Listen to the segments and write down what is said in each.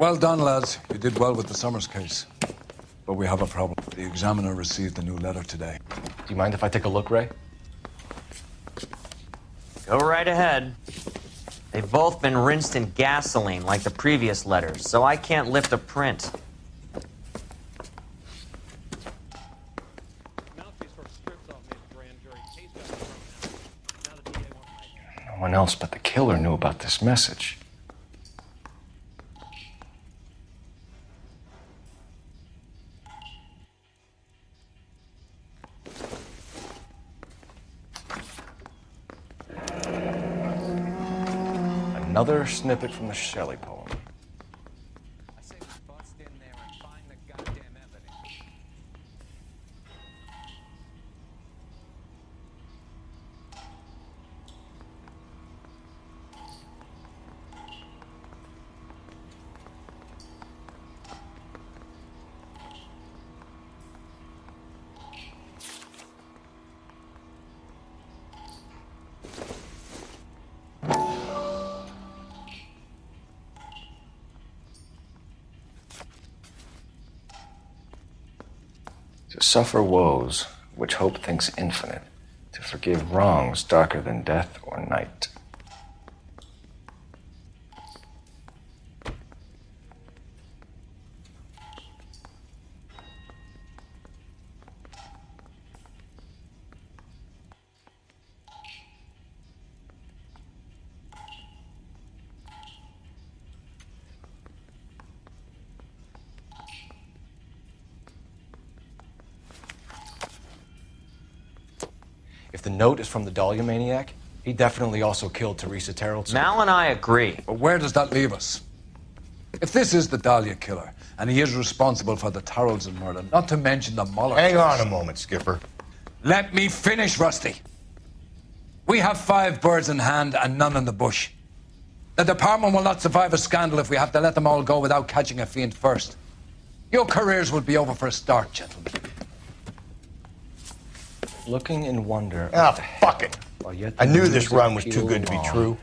Well done, lads. You did well with the Summers case. But we have a problem. The examiner received a new letter today. Do you mind if I take a look, Ray? Go right ahead. They've both been rinsed in gasoline like the previous letters, so I can't lift a print. No one else but the killer knew about this message. Another snippet from the Shelley poem. I say we bust in there and find the goddamn evidence. To suffer woes which hope thinks infinite, to forgive wrongs darker than death or night. If the note is from the Dahlia maniac, he definitely also killed Teresa Terrell. Mal and I agree. But where does that leave us? If this is the Dahlia killer, and he is responsible for the Tarrells murder, not to mention the Muller Hang case- on a moment, Skipper. Let me finish, Rusty. We have 5 birds in hand and none in the bush. The department will not survive a scandal if we have to let them all go without catching a fiend first. Your careers will be over for a start, gentlemen. Looking in wonder. Ah, fuck it. While yet I the knew this news run was appealed too good to be along, true.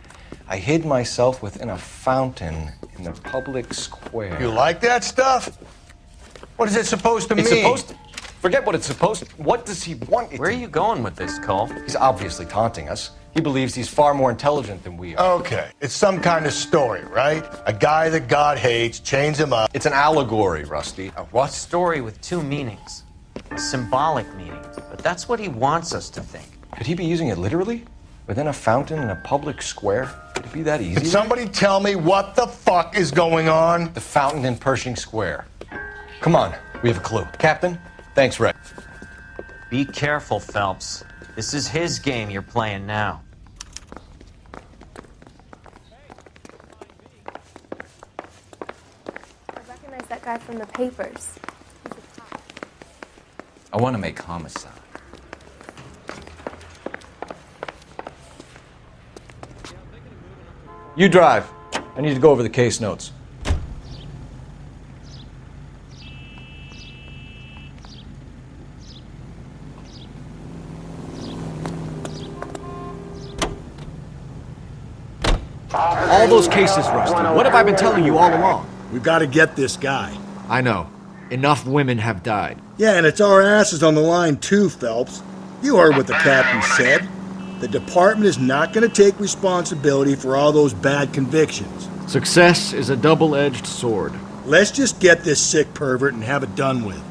I hid myself within a fountain in the public square. You like that stuff? What is it supposed to It's mean? supposed to... Forget what it's supposed to... What does he want it Where are to... you going with this, Cole? He's obviously taunting us. He believes he's far more intelligent than we are. Okay, it's some kind of story, right? A guy that God hates, chains him up. It's an allegory, Rusty. A what? Story with 2 meanings. A symbolic meaning. But that's what he wants us to think. Could he be using it literally? Within a fountain in a public square? Could it be that easy? Can somebody tell me what the fuck is going on? The fountain in Pershing Square. Come on, we have a clue. Captain, thanks, Ray. Be careful, Phelps. This is his game you're playing now. I recognize that guy from the papers. I want to make homicide. You drive. I need to go over the case notes. All those cases, Rusty. What have I been telling you all along? We've got to get this guy. I know. Enough women have died. Yeah, and it's our asses on the line too, Phelps. You heard what the captain said. The department is not going to take responsibility for all those bad convictions. Success is a double-edged sword. Let's just get this sick pervert and have it done with.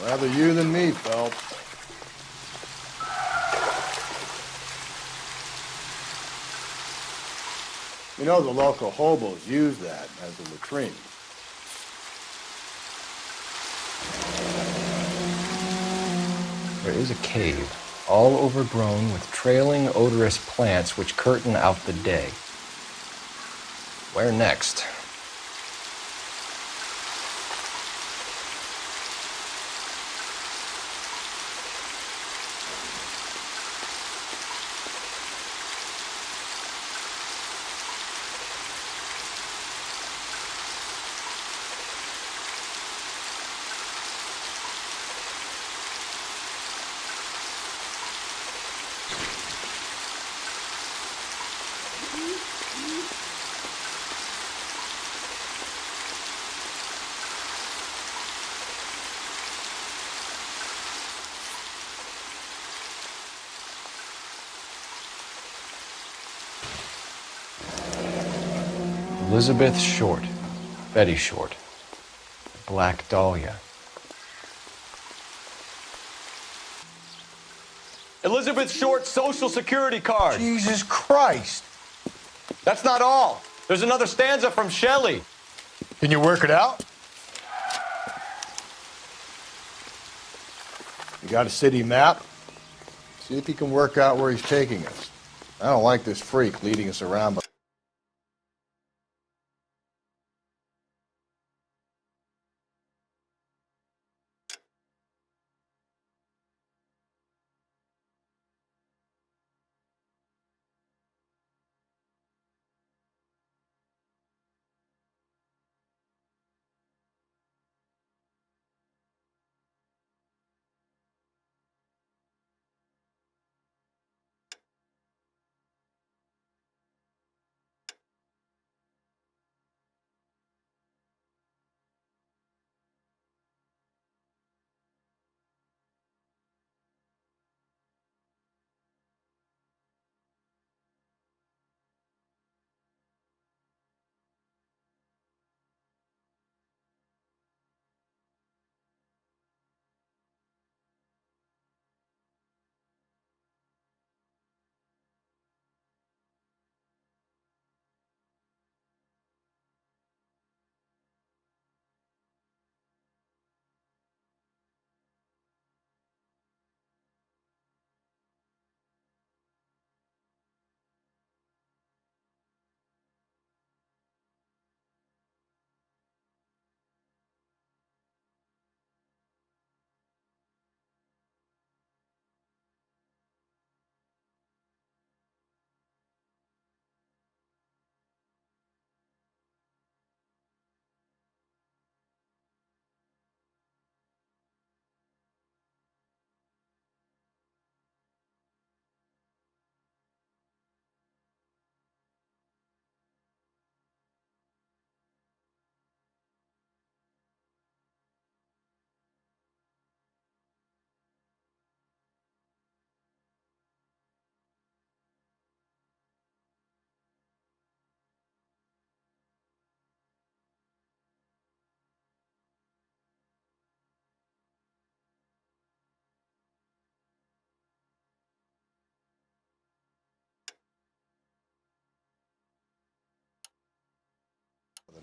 Rather you than me, Phelps. You know the local hobos use that as a latrine. There is a cave, all overgrown with trailing, odorous plants which curtain out the day. Where next? Elizabeth Short, Betty Short, Black Dahlia. Elizabeth Short's social security card. Jesus Christ! That's not all. There's another stanza from Shelley. Can you work it out? You got a city map? See if you can work out where he's taking us. I don't like this freak leading us around.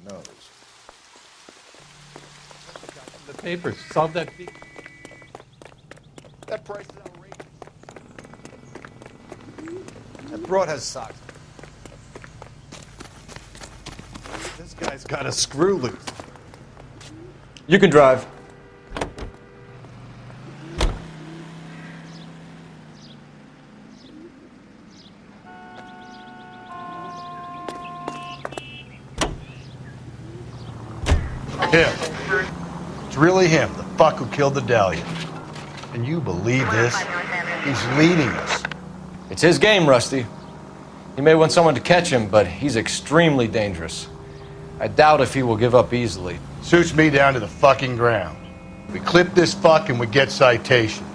The nose. The papers. Solve that. That price is outrageous. That broad has socks. This guy's got a screw loose. You can drive. Him. It's really him, the fuck who killed the Dahlia. Can you believe this? He's leading us. It's his game, Rusty. He may want someone to catch him, but he's extremely dangerous. I doubt if he will give up easily. Suits me down to the fucking ground. We clip this fuck and we get citations.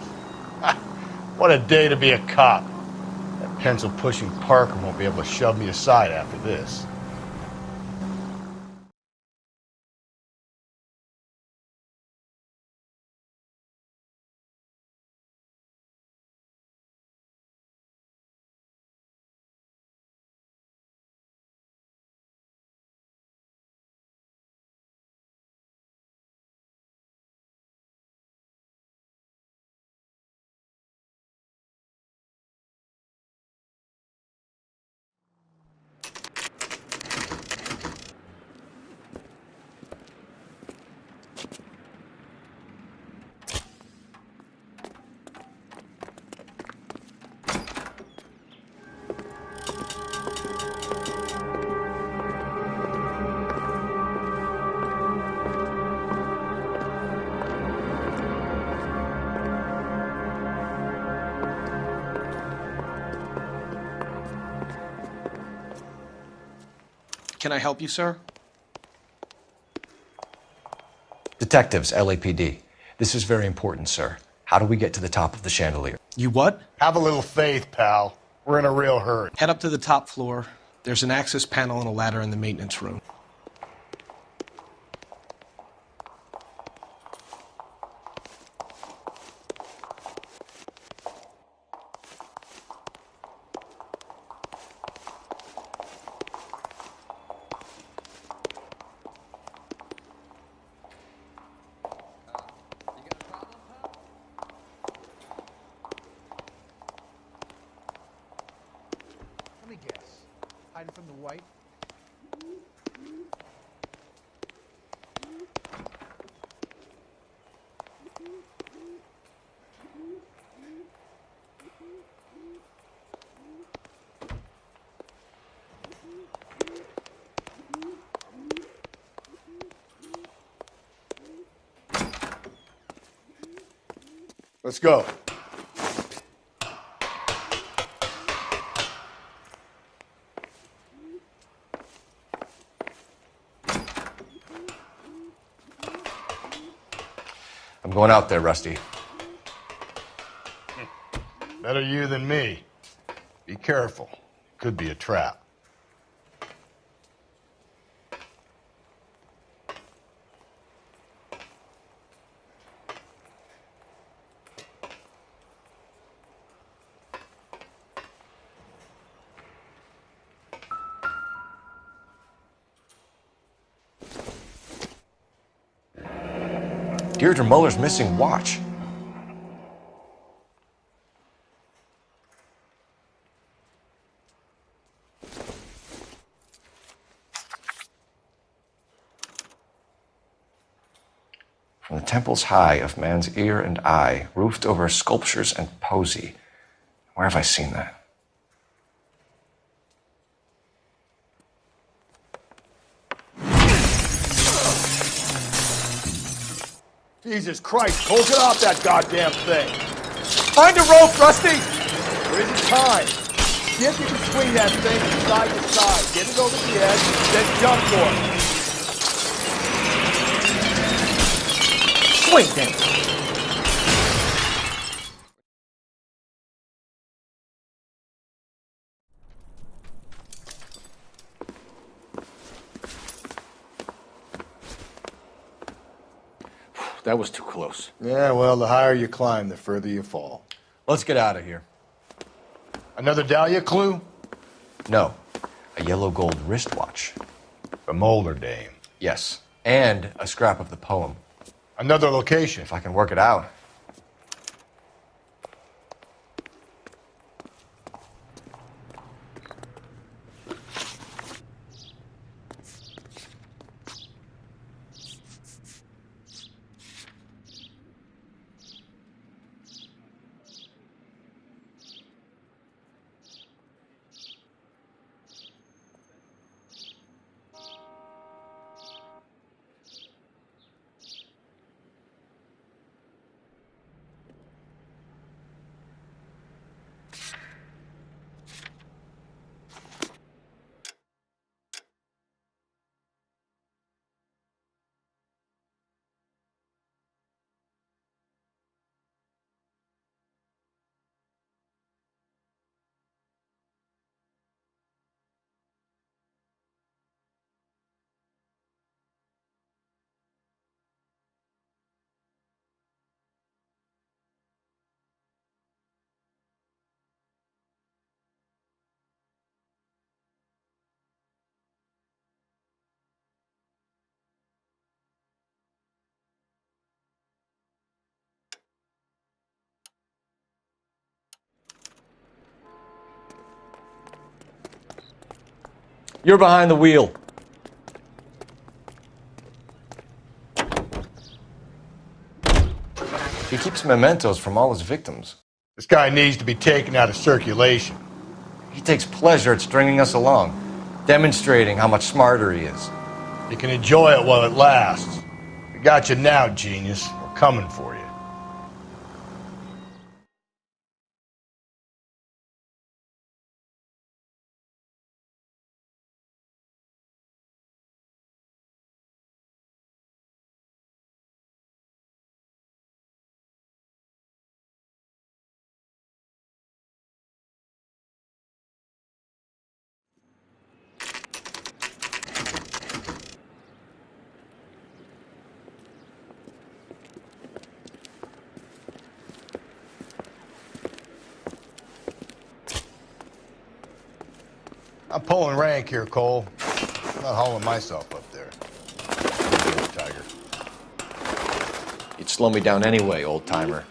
What a day to be a cop. That pencil-pushing Parker won't be able to shove me aside after this. Can I help you, sir? Detectives, LAPD. This is very important, sir. How do we get to the top of the chandelier? You what? Have a little faith, pal. We're in a real hurry. Head up to the top floor. There's an access panel and a ladder in the maintenance room. Let me guess. Hiding from the wife? Let's go. I'm going out there, Rusty. Better you than me. Be careful. Could be a trap. Deirdre Muller's missing watch. From the temples high of man's ear and eye, roofed over sculptures and poesy. Where have I seen that? Jesus Christ, pull it off that goddamn thing. Find a rope, Rusty! There isn't time. See if you can swing that thing from side to side. Get it over the edge, then jump for it. Swing, then. That was too close. Yeah, well, the higher you climb, the further you fall. Let's get out of here. Another Dahlia clue? No, a yellow gold wristwatch. The Molar Dame. Yes, and a scrap of the poem. Another location. If I can work it out. You're behind the wheel. He keeps mementos from all his victims. This guy needs to be taken out of circulation. He takes pleasure at stringing us along, demonstrating how much smarter he is. You can enjoy it while it lasts. We got you now, genius. We're coming for you. I'm pulling rank here, Cole. I'm not hauling myself up there. Tiger. You'd slow me down anyway, old-timer.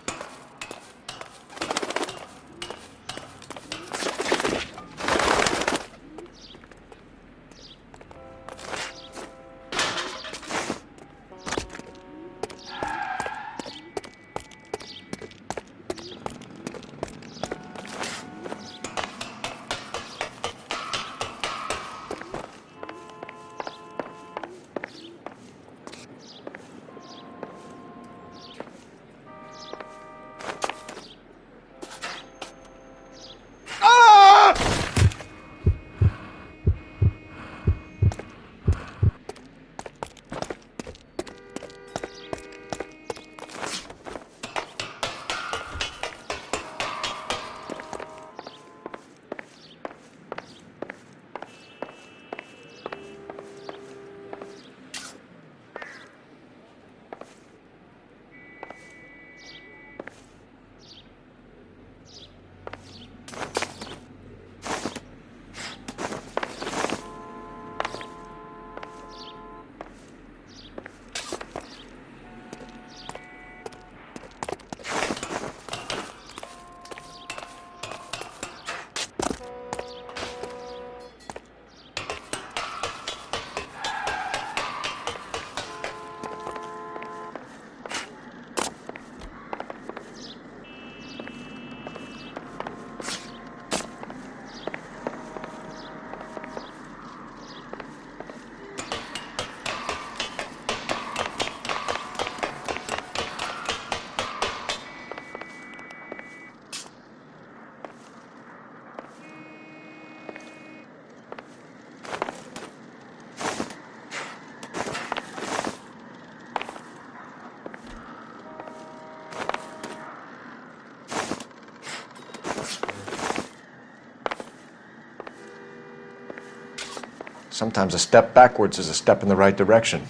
Sometimes a step backwards is a step in the right direction.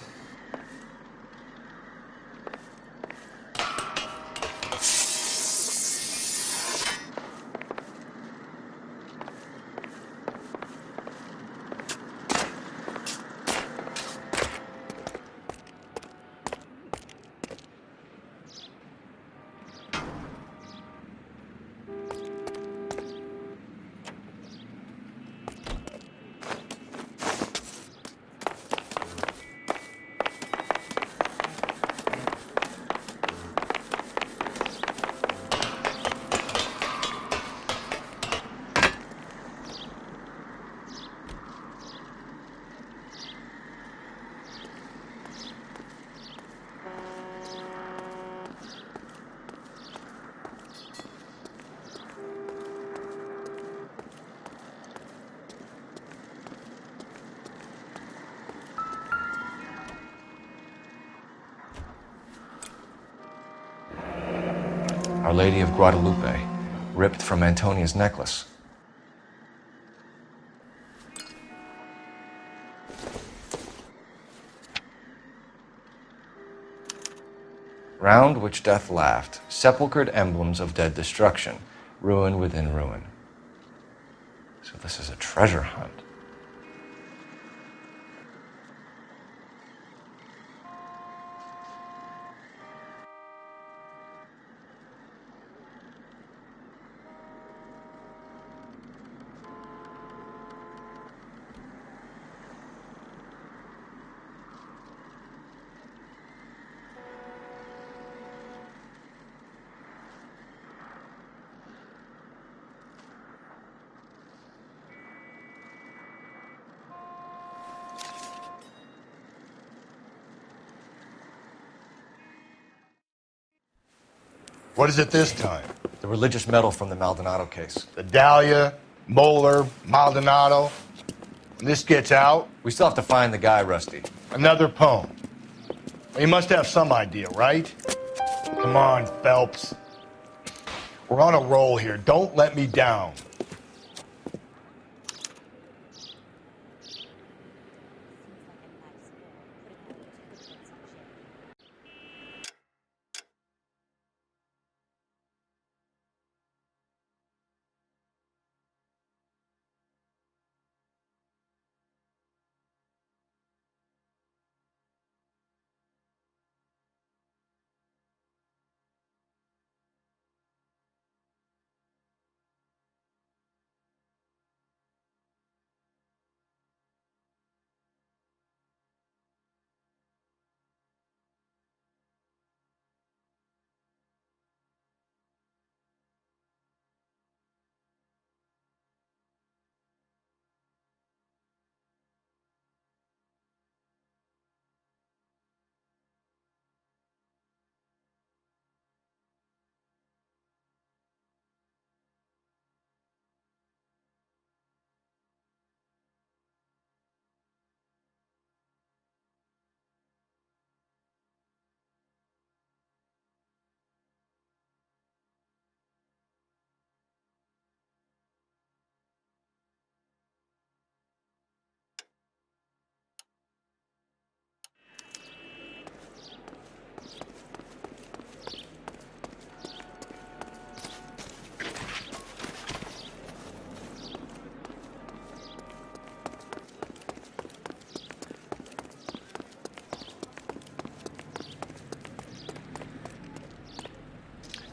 Our Lady of Guadalupe, ripped from Antonia's necklace. Round which death laughed, sepulchred emblems of dead destruction, ruin within ruin. So this is a treasure hunt. What is it this time? The religious medal from the Maldonado case. The Dahlia, Moeller, Maldonado. When this gets out, We still have to find the guy, Rusty. another poem. Well, you must have some idea, right? Come on, Phelps. We're on a roll here. Don't let me down.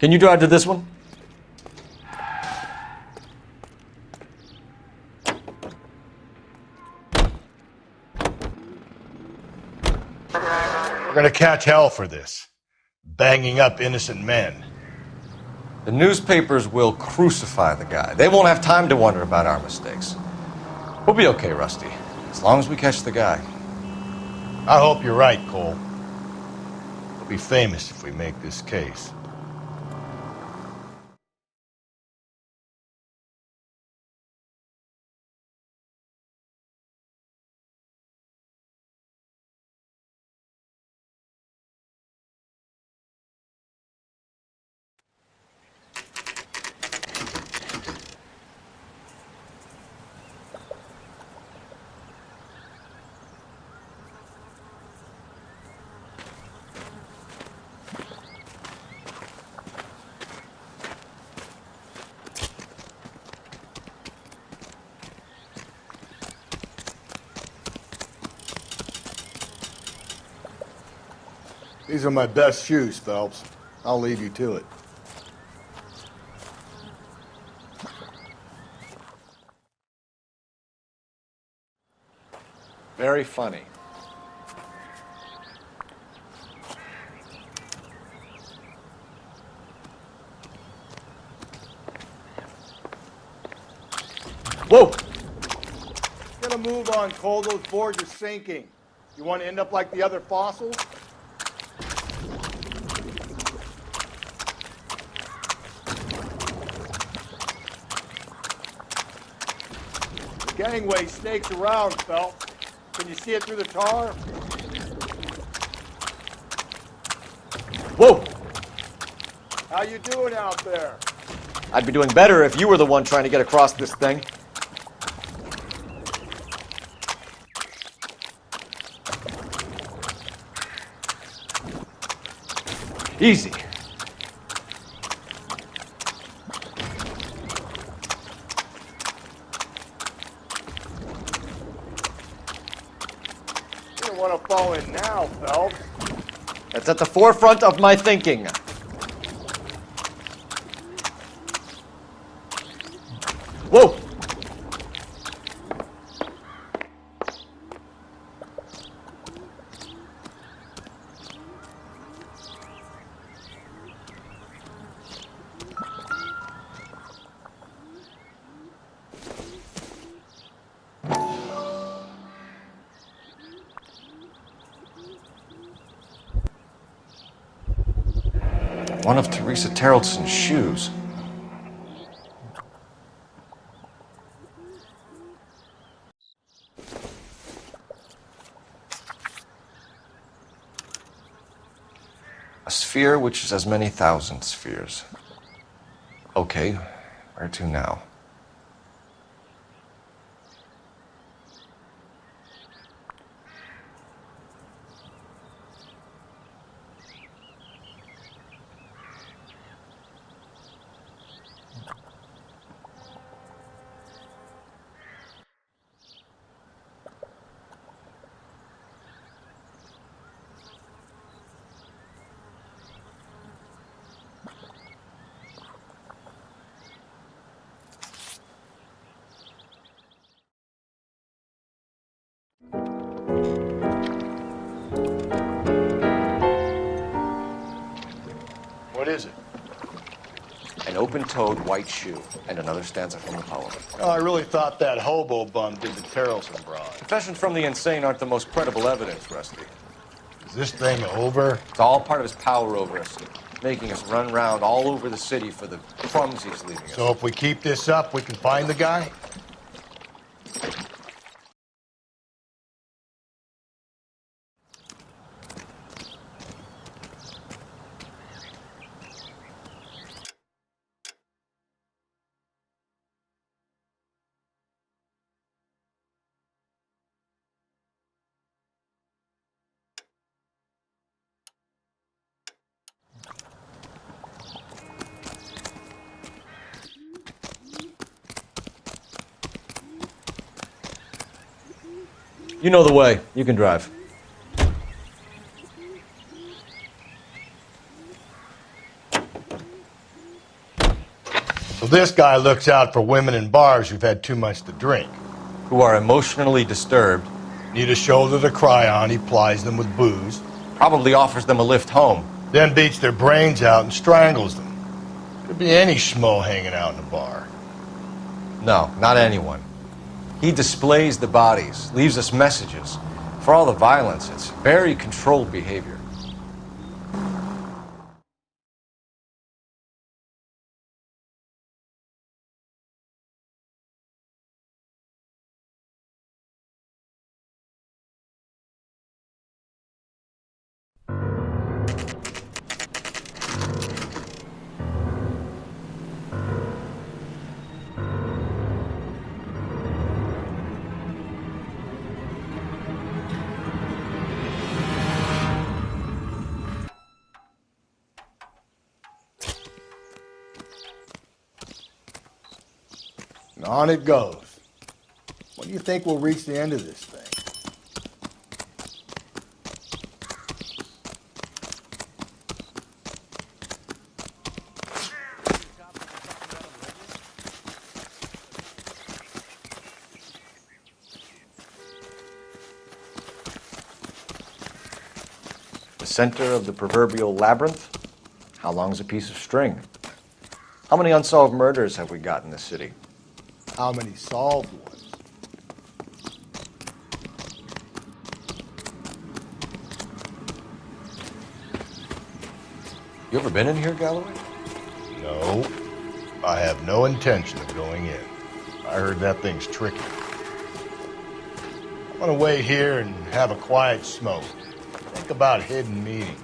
Can you drive to this one? We're gonna catch hell for this. Banging up innocent men. The newspapers will crucify the guy. They won't have time to wonder about our mistakes. We'll be okay, Rusty, as long as we catch the guy. I hope you're right, Cole. We'll be famous if we make this case. These are my best shoes, Phelps. I'll leave you to it. Very funny. Whoa! Get a move on, Cole. Those boards are sinking. You want to end up like the other fossils? The gangway snakes around, Phelps. Can you see it through the tar? Whoa! How you doing out there? I'd be doing better if you were the one trying to get across this thing. Easy. You don't want to fall in now, Phelps. That's at the forefront of my thinking. Whoa! One of Teresa Terrelson's shoes. A sphere which is as many thousand spheres. Okay, where to now? What is it? An open-toed white shoe, and another stanza from the poem. Oh, I really thought that hobo bum did the Terrelson broad. Confessions from the insane aren't the most credible evidence, Rusty. Is this thing over? It's all part of his power over us, making us run around all over the city for the crumbs he's leaving us. So if we keep this up, we can find the guy? You know the way. You can drive. So this guy looks out for women in bars who've had too much to drink. Who are emotionally disturbed. Need a shoulder to cry on, he plies them with booze. Probably offers them a lift home. Then beats their brains out and strangles them. Could be any schmo hanging out in a bar. No, not anyone. He displays the bodies, leaves us messages. For all the violence, it's very controlled behavior. And on it goes. When do you think we'll reach the end of this thing? The center of the proverbial labyrinth? How long's a piece of string? How many unsolved murders have we got in this city? How many solved ones? You ever been in here, Galloway? No. I have no intention of going in. I heard that thing's tricky. I'm gonna wait here and have a quiet smoke. Think about hidden meetings.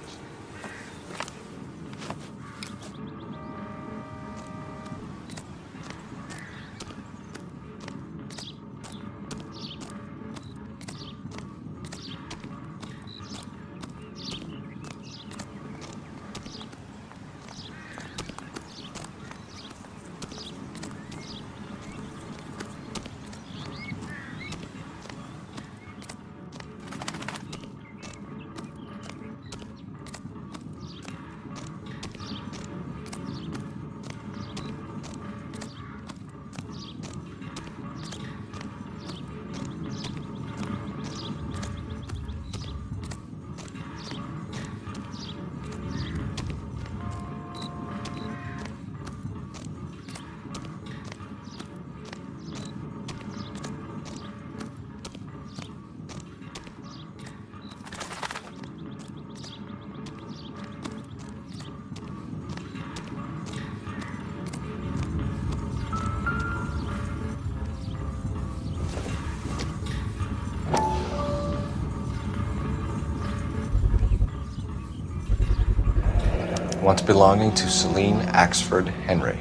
Once belonging to Celine Axford Henry.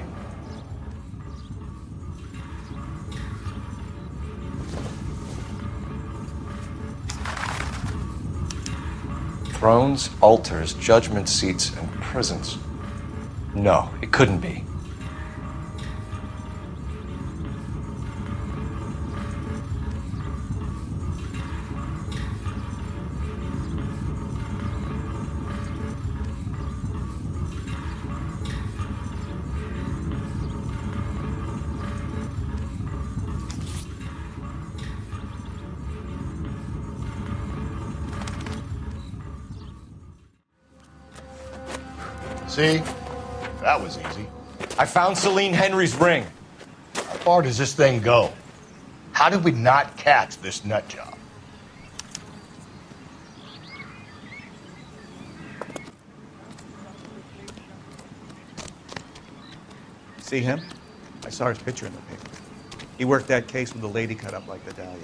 Thrones, altars, judgment seats, and prisons. No, it couldn't be. See? That was easy. I found Celine Henry's ring. How far does this thing go? How did we not catch this nut job? See him? I saw his picture in the paper. He worked that case with the lady cut up like the dahlia.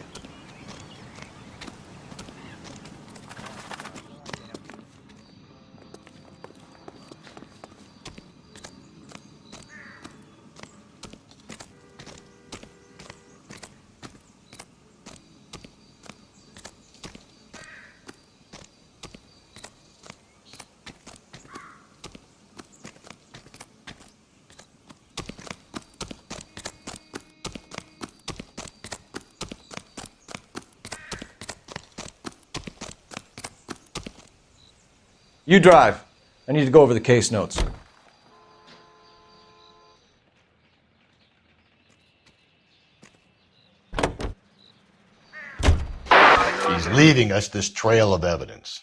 You drive. I need to go over the case notes. leaving us this trail of evidence.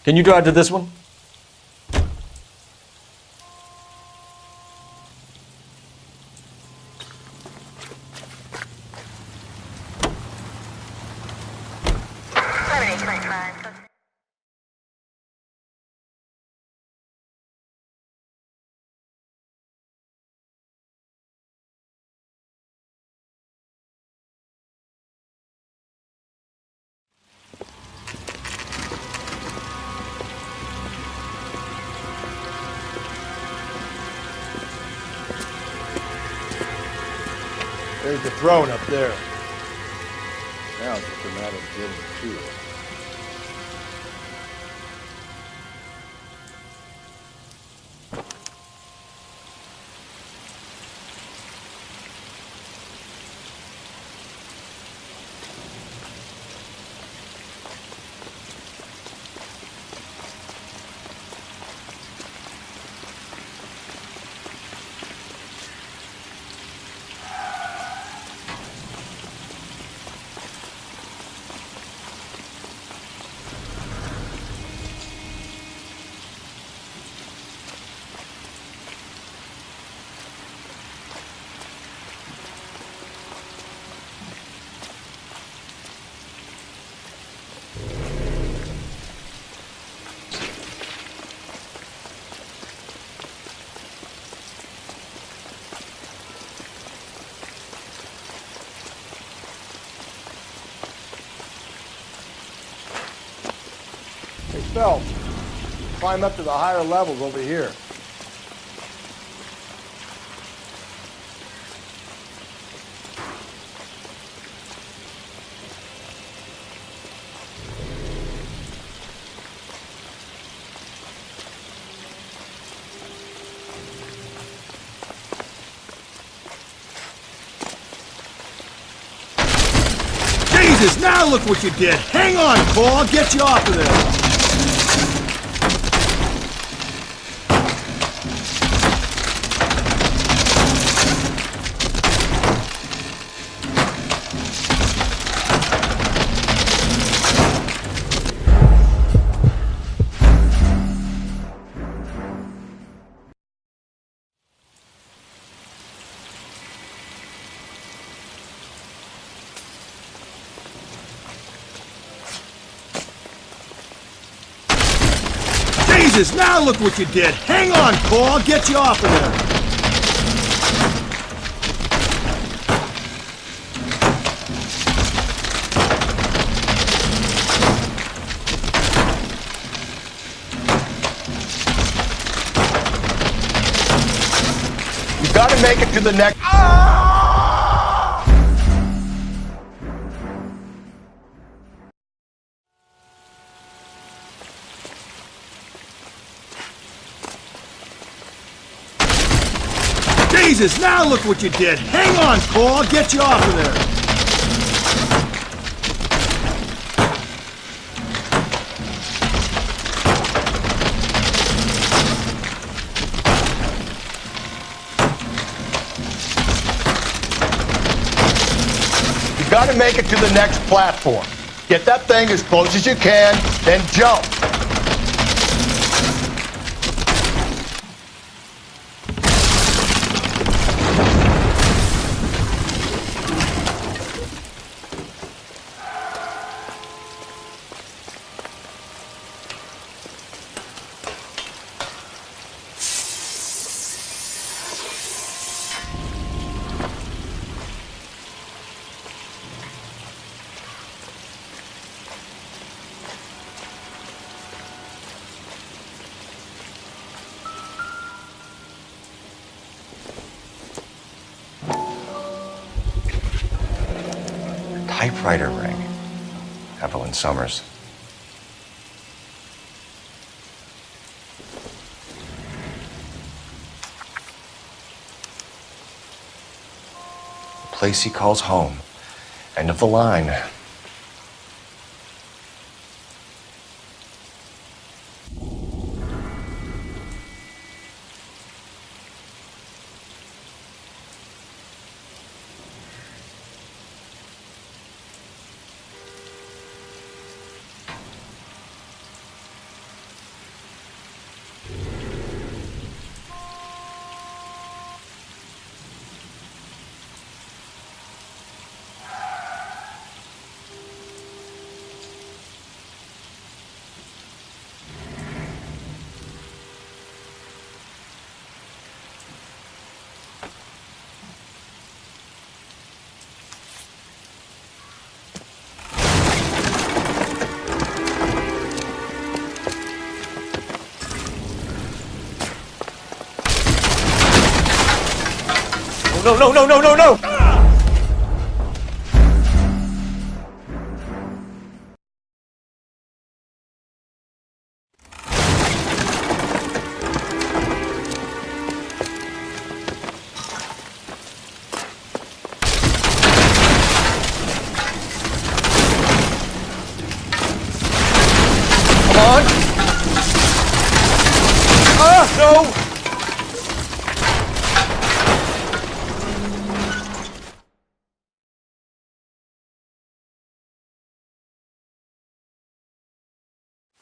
Can you drive to this one? There's the throne up there. Now it's just a matter of getting to it. Hey, Phelps, climb up to the higher levels over here. Jesus, now look what you did! Hang on, Cole, I'll get you off of there! Jesus, now look what you did. Hang on, Cole, I'll get you off of there. You gotta make it to the next. Jesus, now look what you did. Hang on, Cole, I'll get you off of there. You gotta make it to the next platform. Get that thing as close as you can, then jump. Typewriter ring. Evelyn Summers. The place he calls home. End of the line. No, no, no, no, no, no! Come on! No!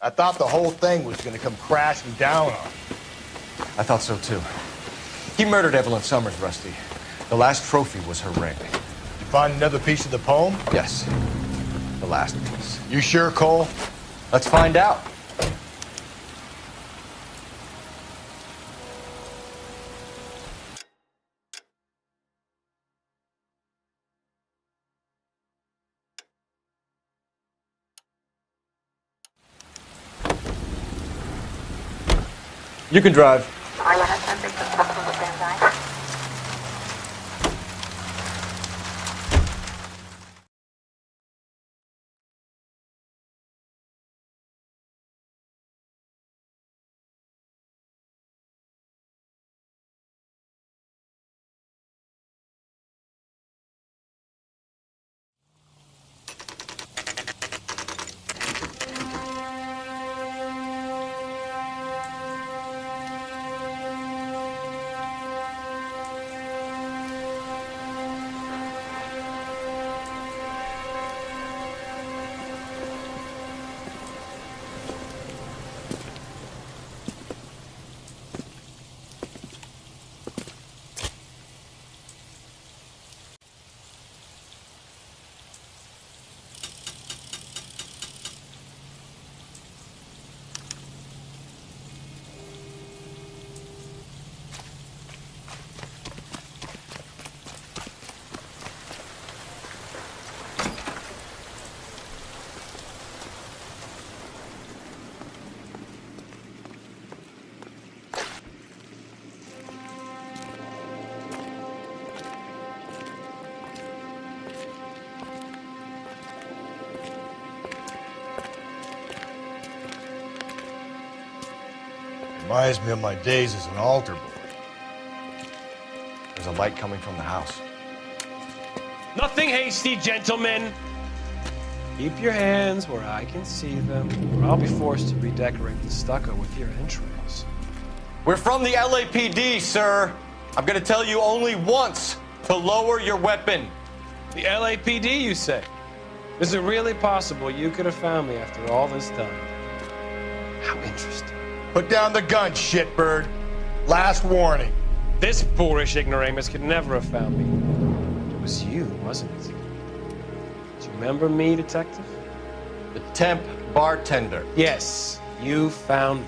I thought the whole thing was gonna come crashing down on him. I thought so too. He murdered Evelyn Summers, Rusty. The last trophy was her ring. You find another piece of the poem? Yes. The last piece. You sure, Cole? Let's find out. You can drive. Reminds me of my days as an altar boy. There's a light coming from the house. Nothing hasty, gentlemen. Keep your hands where I can see them, or I'll be forced to redecorate the stucco with your entrails. We're from the LAPD, sir. I'm gonna tell you only once to lower your weapon. The LAPD, you say? Is it really possible you could have found me after all this time? How interesting. Put down the gun, shitbird. Last warning. This boorish ignoramus could never have found me. It was you, wasn't it? Do you remember me, detective? The temp bartender. Yes, you found me.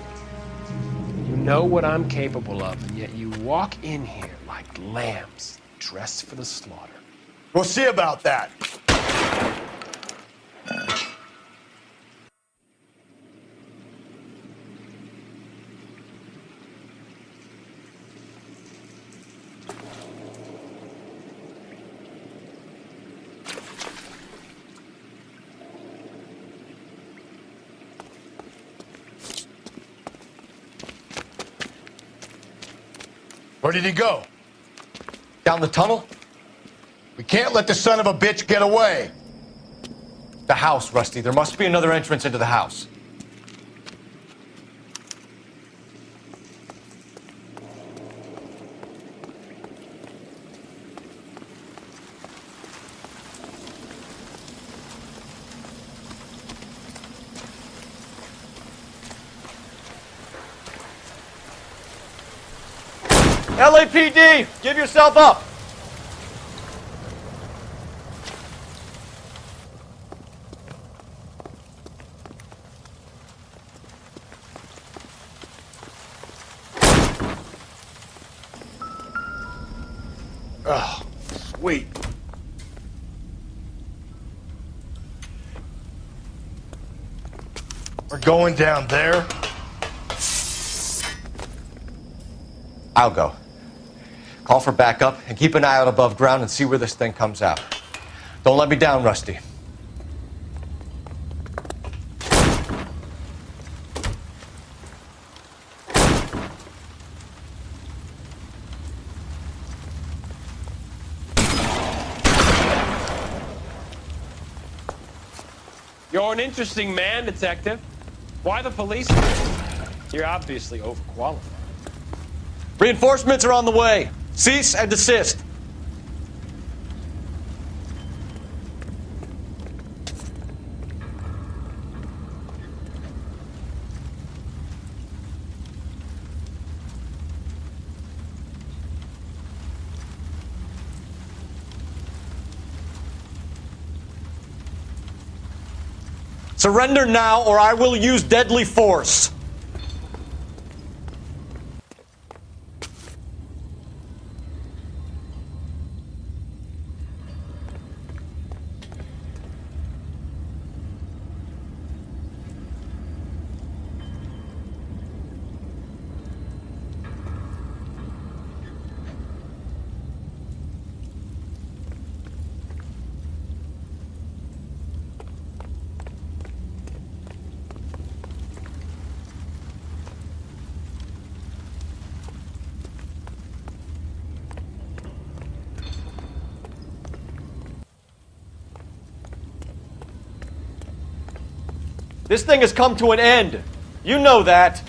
You know what I'm capable of, and yet you walk in here like lambs dressed for the slaughter. We'll see about that. Where did he go? Down the tunnel? We can't let the son of a bitch get away. The house, Rusty. There must be another entrance into the house. LAPD, give yourself up. Oh, sweet. We're going down there. I'll go. Call for backup and keep an eye out above ground and see where this thing comes out. Don't let me down, Rusty. You're an interesting man, detective. Why the police? You're obviously overqualified. Reinforcements are on the way. Cease and desist. Surrender now, or I will use deadly force. This thing has come to an end. You know that.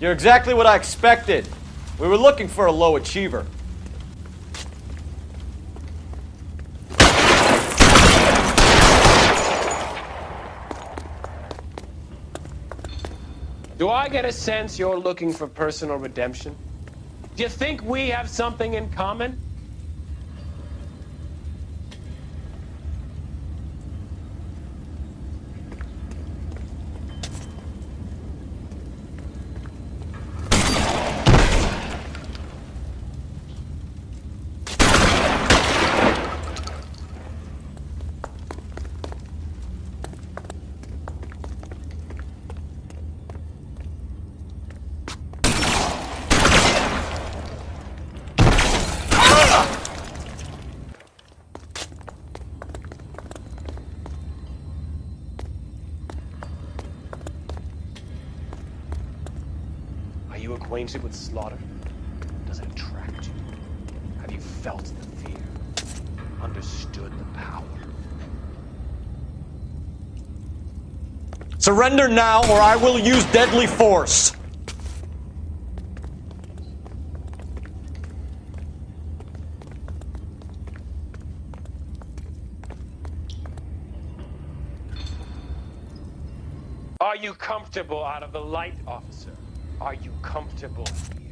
You're exactly what I expected. We were looking for a low achiever. Do I get a sense you're looking for personal redemption? Do you think we have something in common? acquainted with slaughter? Does it attract you? Have you felt the fear? Understood the power? Surrender now, or I will use deadly force. Are you comfortable out of the light, officer? Are you comfortable here?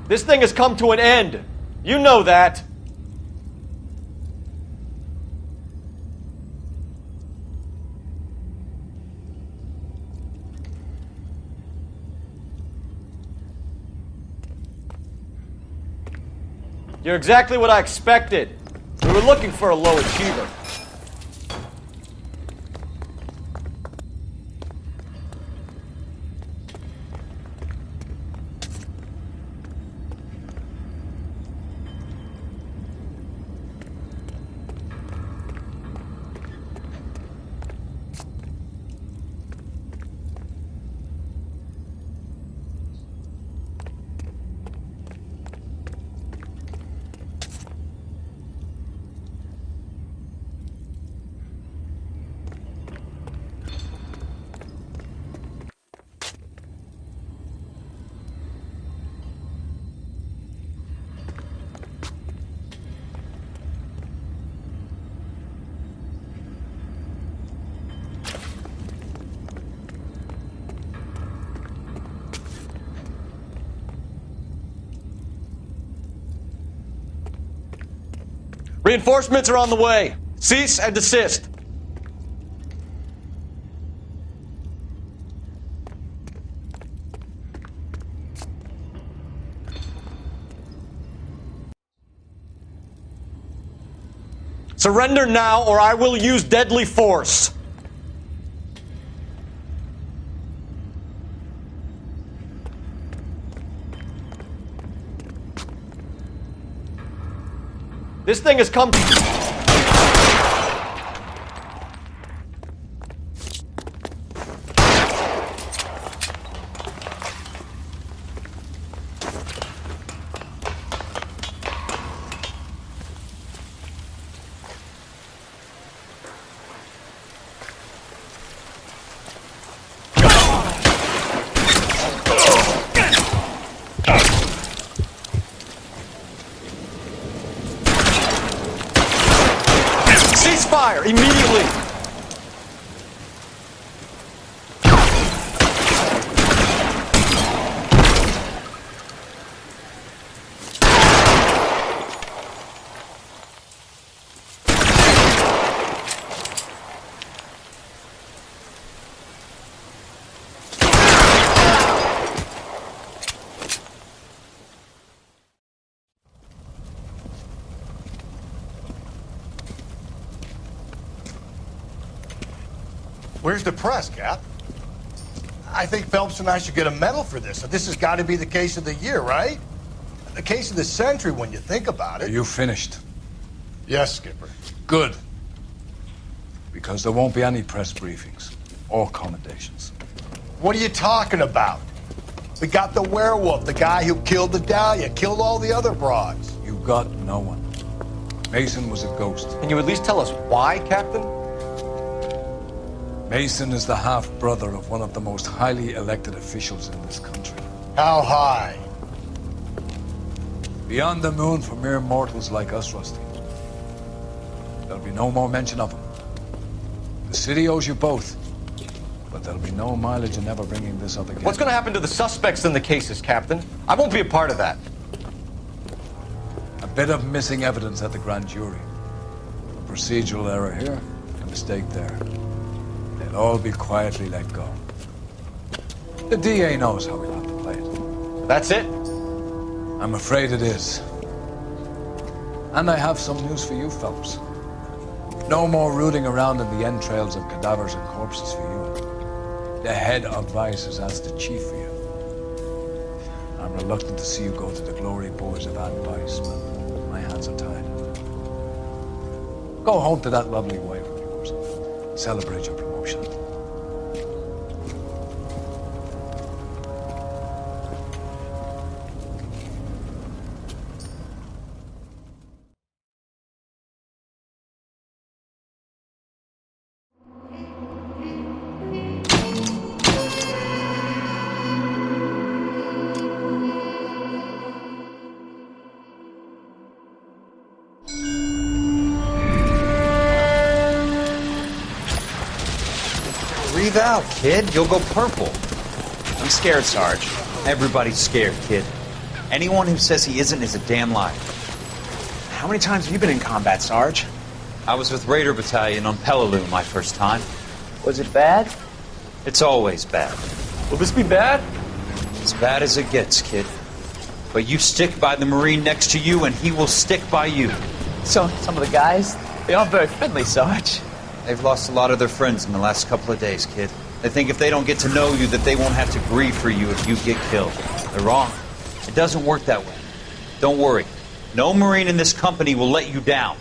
This thing has come to an end. You know that. You're exactly what I expected. We were looking for a low achiever. Reinforcements are on the way. Cease and desist. Surrender now, or I will use deadly force. This thing has come to... Ceasefire immediately! Where's the press, Cap? I think Phelps and I should get a medal for this. This has got to be the case of the year, right? The case of the century when you think about it. Are you finished? Yes, Skipper. Good. Because there won't be any press briefings or commendations. What are you talking about? We got the werewolf, the guy who killed the Dahlia, killed all the other broads. You got no one. Mason was a ghost. Can you at least tell us why, Captain? Mason is the half-brother of one of the most highly elected officials in this country. How high? Beyond the moon for mere mortals like us, Rusty. There'll be no more mention of him. The city owes you both. But there'll be no mileage in ever bringing this up again. What's going to happen to the suspects in the cases, Captain? I won't be a part of that. A bit of missing evidence at the grand jury. A procedural error here, a mistake there. They'll all be quietly let go. The DA knows how we'll have to play it. That's it? I'm afraid it is. And I have some news for you fellows. No more rooting around in the entrails of cadavers and corpses for you. The head of Vice has asked the chief for you. I'm reluctant to see you go to the glory boards of Ad Vice, but my hands are tied. Go home to that lovely wife of yours. Celebrate your promotion. Breathe out, kid. You'll go purple. I'm scared, Sarge. Everybody's scared, kid. Anyone who says he isn't is a damn liar. How many times have you been in combat, Sarge? I was with Raider Battalion on Peleliu my first time. Was it bad? It's always bad. Will this be bad? As bad as it gets, kid. But you stick by the Marine next to you, and he will stick by you. So, some of the guys, they aren't very friendly, Sarge. They've lost a lot of their friends in the last couple of days, kid. They think if they don't get to know you, that they won't have to grieve for you if you get killed. They're wrong. It doesn't work that way. Don't worry. No Marine in this company will let you down.